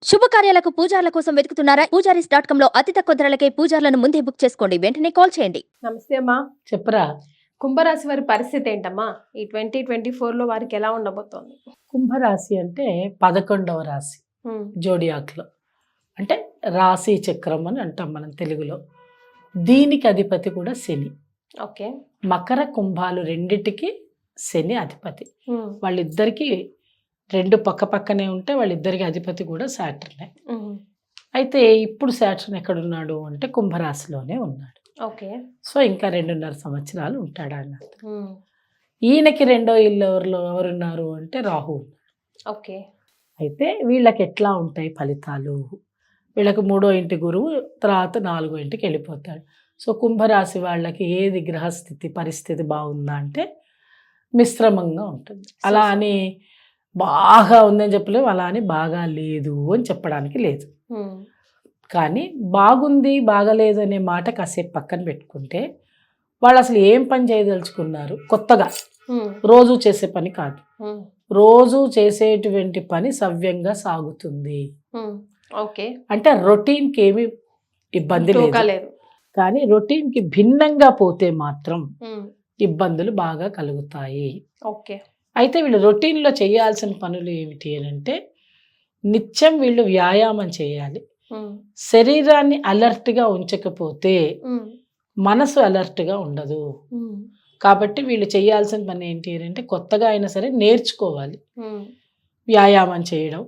శుభకార్యాలకు పూజార్ల కోసం వెతుకుతున్నారా? పూజారీస్.com లో అతి తక్కువ ధరలకే పూజార్లను ముందే బుక్ చేసుకోండి. వెంటనే కాల్ చేయండి. నమస్తే అమ్మా. చెప్పరా. కుంభరాశి వారి పరిస్థితి ఏంటమ్మా? ఈ 2024 లో వారికి ఎలా ఉండబోతోంది? కుంభరాశి అంటే 11వ రాశి జోడియాక్లో, అంటే రాశి చక్రం అని అంటాం మనం తెలుగులో. దీనికి అధిపతి కూడా శని. ఓకే. మకర కుంభాలు రెండిటికి శని అధిపతి. వాళ్ళిద్దరికి రెండు పక్క పక్కనే ఉంటే వాళ్ళిద్దరికి అధిపతి కూడా సాటర్నే. అయితే ఇప్పుడు సాటర్న్ ఎక్కడున్నాడు అంటే కుంభరాశిలోనే ఉన్నాడు. ఓకే. సో ఇంకా 2.5 సంవత్సరాలు ఉంటాడు అన్నట్టు. ఈయనకి రెండో ఇల్లు ఎవరున్నారు అంటే రాహు. ఓకే. అయితే వీళ్ళకి ఎట్లా ఉంటాయి ఫలితాలు? వీళ్ళకి 3వ ఇంటి గురువు, తర్వాత 4వ ఇంటికి వెళ్ళిపోతాడు. సో కుంభరాశి వాళ్ళకి ఏది గ్రహస్థితి పరిస్థితి బాగుందా అంటే మిశ్రమంగా ఉంటుంది. అలా అని బాగా ఉందని చెప్పలేము, అలా అని బాగా లేదు అని చెప్పడానికి లేదు. కానీ బాగుంది బాగలేదు అనే మాట కాసేపు పక్కన పెట్టుకుంటే వాళ్ళు అసలు ఏం పని చేయదలుచుకున్నారు కొత్తగా, రోజు చేసే పని కాదు, రోజు చేసేటువంటి పని సవ్యంగా సాగుతుంది. ఓకే. అంటే రొటీన్కి ఏమి ఇబ్బంది లేదు, కానీ రొటీన్కి భిన్నంగా పోతే మాత్రం ఇబ్బందులు బాగా కలుగుతాయి. ఓకే. అయితే వీళ్ళు రొటీన్లో చేయాల్సిన పనులు ఏమిటి అని అంటే నిత్యం వీళ్ళు వ్యాయామం చేయాలి. శరీరాన్ని అలర్ట్గా ఉంచకపోతే మనసు అలర్ట్గా ఉండదు. కాబట్టి వీళ్ళు చేయాల్సిన పని ఏంటి అంటే కొత్తగా అయినా సరే నేర్చుకోవాలి. వ్యాయామం చేయడం,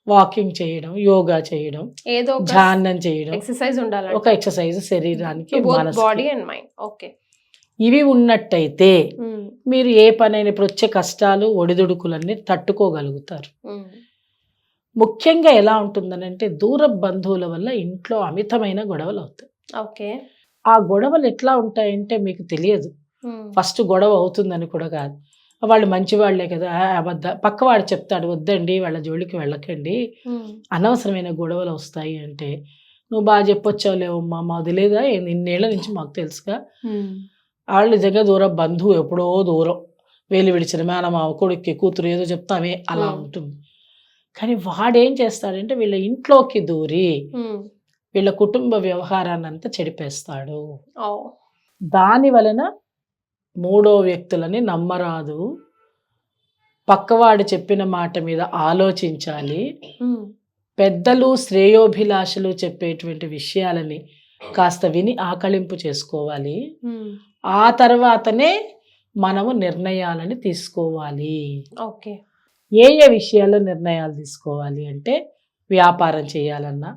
వాకింగ్ చేయడం, యోగా చేయడం, ఏదో ధ్యానం చేయడం, ఎక్సర్సైజ్ ఉండాలి. ఒక ఎక్సర్సైజ్ శరీరానికి, బాడీ అండ్ మైండ్. ఓకే. ఇవి ఉన్నట్టయితే మీరు ఏ పనైనా ఇప్పుడు వచ్చే కష్టాలు ఒడిదుడుకులన్నీ తట్టుకోగలుగుతారు. ముఖ్యంగా ఎలా ఉంటుందనంటే దూర బంధువుల వల్ల ఇంట్లో అమితమైన గొడవలు అవుతాయి. ఓకే. ఆ గొడవలు ఎట్లా ఉంటాయంటే మీకు తెలియదు. ఫస్ట్ గొడవ అవుతుందని కూడా కాదు, వాళ్ళు మంచి వాళ్లే కదా, అబద్ధ పక్కవాడు చెప్తాడు వద్దండి వాళ్ళ జోలికి వెళ్ళకండి, అనవసరమైన గొడవలు వస్తాయి అంటే నువ్వు బాగా చెప్పొచ్చావులేవమ్మా, మా వదిలేదా ఇన్నేళ్ల నుంచి మాకు తెలుసుగా. వాళ్ళు నిజంగా దూరం బంధువు, ఎప్పుడో దూరం వేలు విడిచిన మేనమావ కొడుక్కి కూతురు ఏదో చెప్తామే అలా ఉంటుంది. కానీ వాడేం చేస్తాడంటే వీళ్ళ ఇంట్లోకి దూరి వీళ్ళ కుటుంబ వ్యవహారాన్ని అంతా చెడిపేస్తాడు. దాని వలన 3వ వ్యక్తులని నమ్మరాదు, పక్కవాడు చెప్పిన మాట మీద ఆలోచించాలి, పెద్దలు శ్రేయోభిలాషులు చెప్పేటువంటి విషయాలని కాస్త విని ఆకళింపు చేసుకోవాలి. ఆ తర్వాతనే మనము నిర్ణయాలని తీసుకోవాలి. ఓకే. ఏ విషయాల్లో నిర్ణయాలు తీసుకోవాలి అంటే వ్యాపారం చేయాలన్నా,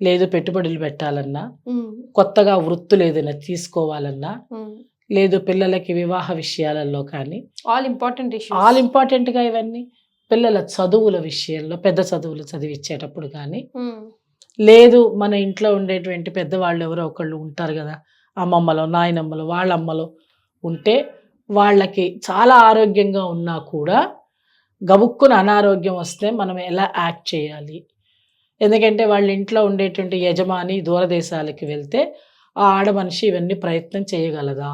లేదు పెట్టుబడులు పెట్టాలన్నా, కొత్తగా వృత్తులు ఏదైనా తీసుకోవాలన్నా, లేదు పిల్లలకి వివాహ విషయాలలో కానీ ఆల్ ఇంపార్టెంట్గా ఇవన్నీ పిల్లల చదువుల విషయంలో పెద్ద చదువులు చదివించేటప్పుడు కానీ, లేదు మన ఇంట్లో ఉండేటువంటి పెద్దవాళ్ళు ఎవరో ఒకళ్ళు ఉంటారు కదా, అమ్మమ్మలో నాయనమ్మలో వాళ్ళ అమ్మలో ఉంటే వాళ్ళకి చాలా ఆరోగ్యంగా ఉన్నా కూడా గబుక్కున అనారోగ్యం వస్తే మనం ఎలా యాక్ట్ చేయాలి. ఎందుకంటే వాళ్ళ ఇంట్లో ఉండేటువంటి యజమాని దూరదేశాలకి వెళ్తే ఆ ఆడమనిషి ఇవన్నీ ప్రయత్నం చేయగలదా,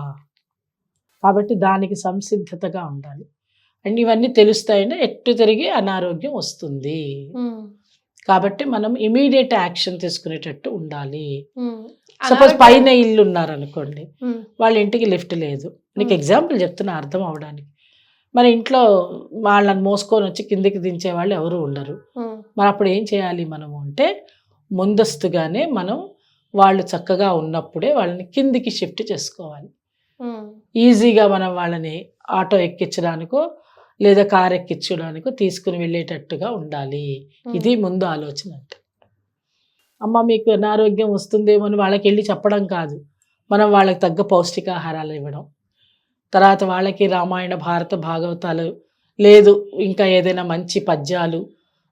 కాబట్టి దానికి సంసిద్ధతగా ఉండాలి. అండ్ ఇవన్నీ తెలుస్తాయంటే ఎట్టు తిరిగి అనారోగ్యం వస్తుంది. కాబట్టి మనం ఇమీడియట్ యాక్షన్ తీసుకునేటట్టు ఉండాలి. సపోజ్ పైన ఇల్లు ఉన్నారనుకోండి, వాళ్ళ ఇంటికి లిఫ్ట్ లేదు, నీకు ఎగ్జాంపుల్ చెప్తున్నా అర్థం అవడానికి. మన ఇంట్లో వాళ్ళని మోసుకొని వచ్చి కిందికి దించే వాళ్ళు ఎవరు ఉండరు. మరి అప్పుడు ఏం చేయాలి మనము అంటే ముందస్తుగానే మనం వాళ్ళు చక్కగా ఉన్నప్పుడే వాళ్ళని కిందికి షిఫ్ట్ చేసుకోవాలి. ఈజీగా మనం వాళ్ళని ఆటో ఎక్కించడానికో లేదా కార్ ఎక్కించడానికో తీసుకుని వెళ్ళేటట్టుగా ఉండాలి. ఇది ముందు ఆలోచన. అంటే అమ్మ మీకు అనారోగ్యం వస్తుందేమో అని వాళ్ళకి వెళ్ళి చెప్పడం కాదు, మనం వాళ్ళకి తగ్గ పౌష్టికాహారాలు ఇవ్వడం, తర్వాత వాళ్ళకి రామాయణ భారత భాగవతాలు లేదు ఇంకా ఏదైనా మంచి పద్యాలు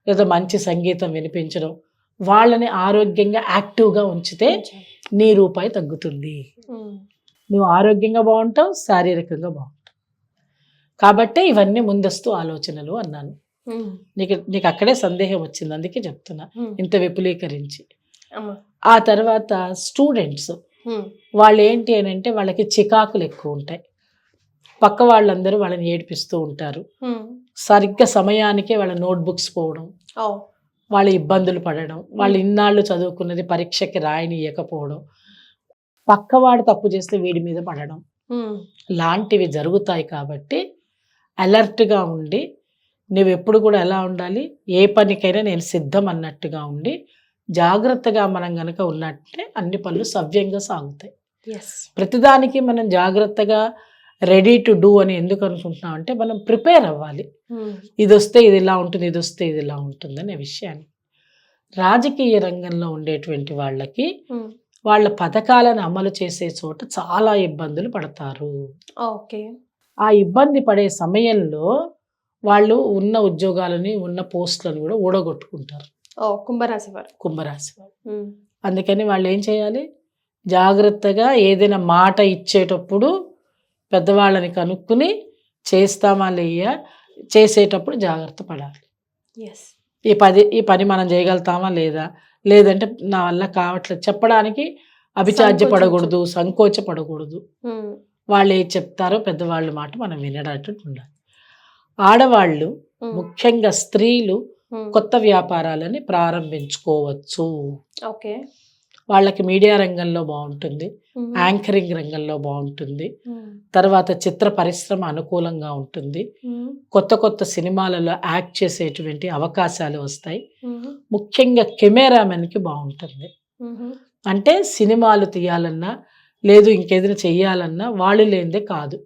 లేదా మంచి సంగీతం వినిపించడం, వాళ్ళని ఆరోగ్యంగా యాక్టివ్గా ఉంచితే నీ రూపాయి తగ్గుతుంది. నువ్వు ఆరోగ్యంగా బాగుంటావు, శారీరకంగా బాగుంటావు. కాబట్టే ఇవన్నీ ముందస్తు ఆలోచనలు అన్నాను. నీకు అక్కడే సందేహం వచ్చింది, అందుకే చెప్తున్నా ఇంత విపులీకరించి. ఆ తర్వాత స్టూడెంట్స్ వాళ్ళు ఏంటి అని అంటే వాళ్ళకి చికాకులు ఎక్కువ ఉంటాయి, పక్క వాళ్ళందరూ వాళ్ళని ఏడిపిస్తూ ఉంటారు, సరిగ్గా సమయానికే వాళ్ళ నోట్బుక్స్ పోవడం, వాళ్ళు ఇబ్బందులు పడడం, వాళ్ళు ఇన్నాళ్ళు చదువుకున్నది పరీక్షకి రాయనియకపోవడం, పక్కవాడు తప్పు చేస్తే వీడి మీద పడడం లాంటివి జరుగుతాయి. కాబట్టి అలర్ట్గా ఉండి నువ్వు ఎప్పుడు కూడా ఎలా ఉండాలి, ఏ పనికైనా నేను సిద్ధం అన్నట్టుగా ఉండి జాగ్రత్తగా మనం గనక ఉన్నట్టే అన్ని పనులు సవ్యంగా సాగుతాయి. ప్రతిదానికి మనం జాగ్రత్తగా రెడీ టు డూ అని ఎందుకు అనుకుంటున్నాం అంటే మనం ప్రిపేర్ అవ్వాలి. ఇది వస్తే ఇది ఇలా ఉంటుంది, ఇది వస్తే ఇది ఇలా ఉంటుంది అనే విషయాన్ని. రాజకీయ రంగంలో ఉండేటువంటి వాళ్ళకి వాళ్ళ పథకాలను అమలు చేసే చోట చాలా ఇబ్బందులు పడతారు. ఆ ఇబ్బంది పడే సమయంలో వాళ్ళు ఉన్న ఉద్యోగాలని ఉన్న పోస్టులను కూడా ఊడగొట్టుకుంటారు. కుంభరాశి వారు. అందుకని వాళ్ళు ఏం చేయాలి, జాగ్రత్తగా ఏదైనా మాట ఇచ్చేటప్పుడు పెద్దవాళ్ళని కనుక్కుని చేస్తామా లేదా, చేసేటప్పుడు జాగ్రత్త పడాలి. ఈ పని మనం చేయగలుగుతామా లేదా, లేదంటే నా వల్ల కావట్లేదు చెప్పడానికి అభిచార్యపడకూడదు, సంకోచపడకూడదు. వాళ్ళు ఏది చెప్తారో పెద్దవాళ్ళ మాట మనం వినడానికి ఉండాలి. ఆడవాళ్ళు ముఖ్యంగా స్త్రీలు కొత్త వ్యాపారాలని ప్రారంభించుకోవచ్చు. వాళ్ళకి మీడియా రంగంలో బాగుంటుంది, యాంకరింగ్ రంగంలో బాగుంటుంది, తర్వాత చిత్ర పరిశ్రమ అనుకూలంగా ఉంటుంది, కొత్త కొత్త సినిమాలలో యాక్ట్ చేసేటువంటి అవకాశాలు వస్తాయి. ముఖ్యంగా కెమెరామెన్కి బాగుంటుంది. అంటే సినిమాలు తీయాలన్నా లేదు ఇంకేదైనా చెయ్యాలన్నా వాళ్ళు లేనిదే కాదు.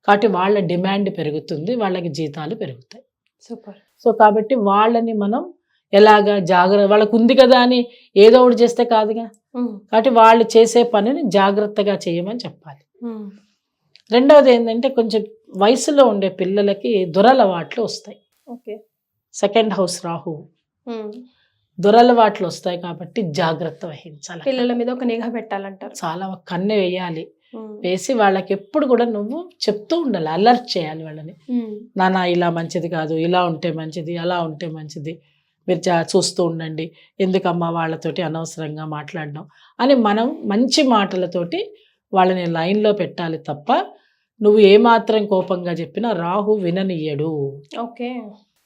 కాబట్టి వాళ్ళ డిమాండ్ పెరుగుతుంది, వాళ్ళకి జీతాలు పెరుగుతాయి. సో కాబట్టి వాళ్ళని మనం ఎలాగా వాళ్ళకు ఉంది కదా అని ఏదో ఒకటి చేస్తే కాదుగా. కాబట్టి వాళ్ళు చేసే పనిని జాగ్రత్తగా చేయమని చెప్పాలి. రెండవది ఏంటంటే కొంచెం వయసులో ఉండే పిల్లలకి దురలవాట్లు వస్తాయి. సెకండ్ హౌస్ రాహు దురలవాట్లు వస్తాయి కాబట్టి జాగ్రత్త వహించాలి. పిల్లల మీద ఒక నిఘా పెట్టాలంటారు. చాలా కన్ను వేయాలి. వేసి వాళ్ళకి ఎప్పుడు కూడా నువ్వు చెప్తూ ఉండాలి, అలర్ట్ చేయాలి వాళ్ళని. నాన్న ఇలా మంచిది కాదు, ఇలా ఉంటే మంచిది, అలా ఉంటే మంచిది, మీరు చూస్తూ ఉండండి, ఎందుకమ్మా వాళ్ళతోటి అనవసరంగా మాట్లాడడం అని మనం మంచి మాటలతోటి వాళ్ళని లైన్లో పెట్టాలి తప్ప నువ్వు ఏమాత్రం కోపంగా చెప్పినా రాహు విననీయడు.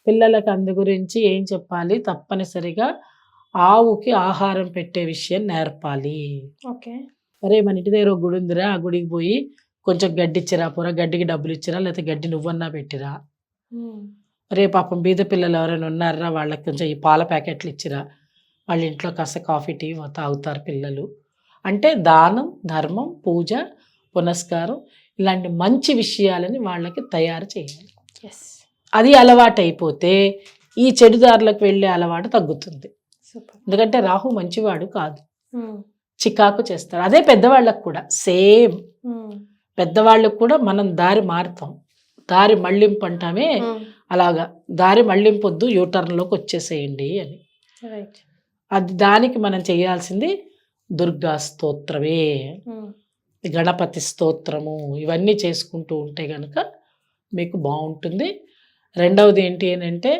పిల్లలకు అందు గురించి ఏం చెప్పాలి, తప్పనిసరిగా ఆవుకి ఆహారం పెట్టే విషయం నేర్పాలి. అరే మన ఇంటి దగ్గర ఒక గుడి ఉందిరా, ఆ గుడికి పోయి కొంచెం గడ్డి ఇచ్చిరా, గడ్డికి డబ్బులు ఇచ్చిరా, లేకపోతే గడ్డి నువ్వన్నా పెట్టిరా. రే పాపం బీద పిల్లలు ఎవరైనా ఉన్నారా, వాళ్ళకి కొంచెం ఈ పాల ప్యాకెట్లు ఇచ్చిరా, వాళ్ళ ఇంట్లో కాస్త కాఫీ టీ తాగుతారు పిల్లలు. అంటే దానం, ధర్మం, పూజ, పునస్కారం ఇలాంటి మంచి విషయాలని వాళ్ళకి తయారు చేయాలి. అది అలవాటు అయిపోతే ఈ చెడుదారులకు వెళ్ళే అలవాటు తగ్గుతుంది. ఎందుకంటే రాహు మంచివాడు కాదు, చికాకు చేస్తారు. అదే పెద్దవాళ్ళకు కూడా సేమ్. పెద్దవాళ్ళకు కూడా మనం దారి మారుతాం, దారి మళ్ళింపు అంటామే, అలాగా దారి మళ్ళింపొద్దు, యూటర్న్లోకి వచ్చేసేయండి అని. అది దానికి మనం చేయాల్సింది దుర్గా స్తోత్రమే, గణపతి స్తోత్రము, ఇవన్నీ చేసుకుంటూ ఉంటే గనక మీకు బాగుంటుంది. రెండవది ఏంటి అంటే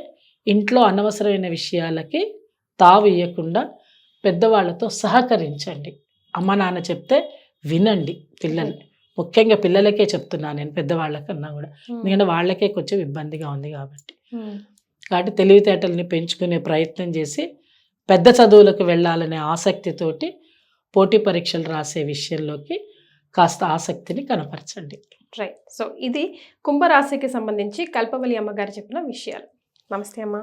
ఇంట్లో అనవసరమైన విషయాలకి తావు ఇవ్వకుండా పెద్దవాళ్ళతో సహకరించండి. అమ్మ నాన్న చెప్తే వినండి. పిల్లలు ముఖ్యంగా పిల్లలకే చెప్తున్నాను నేను, పెద్దవాళ్ళకన్నా కూడా, ఎందుకంటే వాళ్ళకే కొంచెం ఇబ్బందిగా ఉంది కాబట్టి తెలివితేటల్ని పెంచుకునే ప్రయత్నం చేసి పెద్ద చదువులకు వెళ్ళాలనే ఆసక్తితోటి పోటీ పరీక్షలు రాసే విషయంలోకి కాస్త ఆసక్తిని కనపరచండి. రైట్. సో ఇది కుంభరాశికి సంబంధించి కల్పవల్లి అమ్మగారు చెప్పిన విషయాలు. నమస్తే అమ్మా.